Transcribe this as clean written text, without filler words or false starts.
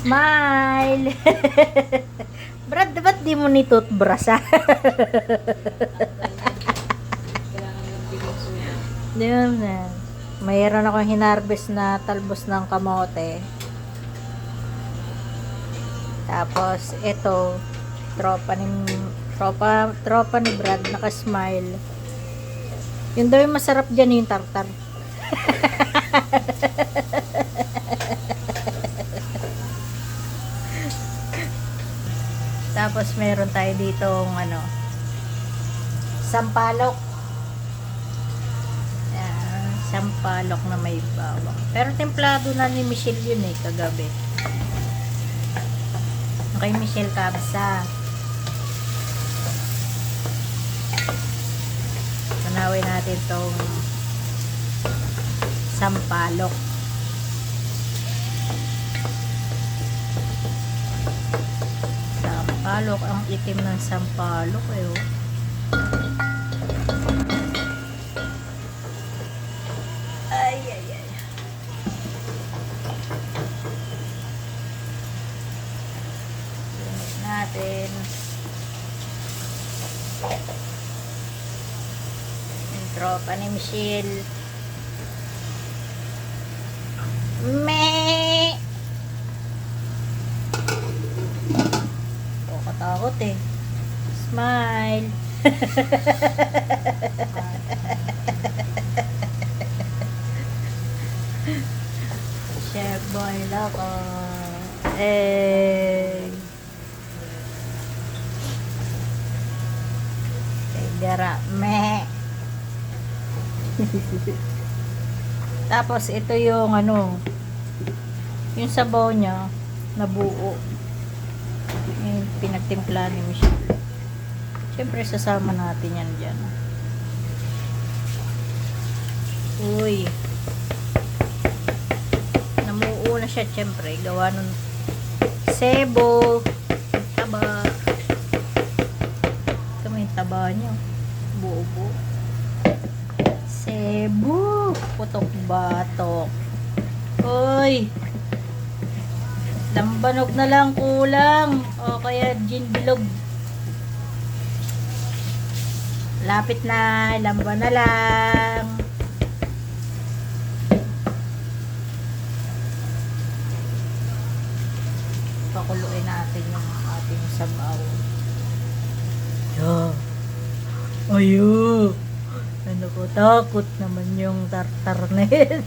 Smile! Brad, ba't di mo ni toothbrush ah? Diyan na. Mayroon akong hinarvest na talbos ng kamote. Tapos, ito, tropa ni Brad, naka-smile. Yun daw yung masarap dyan, yung tartar. Tapos, meron tayo ditong, sampalok. Yan, sampalok na may bawang. Pero templado na ni Michelle yun kagabi. Kay Michelle Cabsa. Manawin natin tong sampalok. Sampalok, ang itim ng sampalok oh. Ay, ay, ay. Tingnan natin. Yung tropa ni Michelle. Me. Katakot Smile. Chef boy loko. Gara me. Tapos ito yung yung sabaw niya na buo. Yung pinagtimpla ni Michelle. Siyempre sasama natin yan dyan. Uy. Namuo na siya siyempre. Gawa nun sebo. Taba. Ito may taba niya. Buo-buo. Sebo. Putok-batok. Uy. Lambanog na lang kulang. O kaya gin bilog. Lapit na. Lamba na lang. Pakuluin natin yung ating sabaw. Ayo. Ano ko, takot naman yung tartar na yun.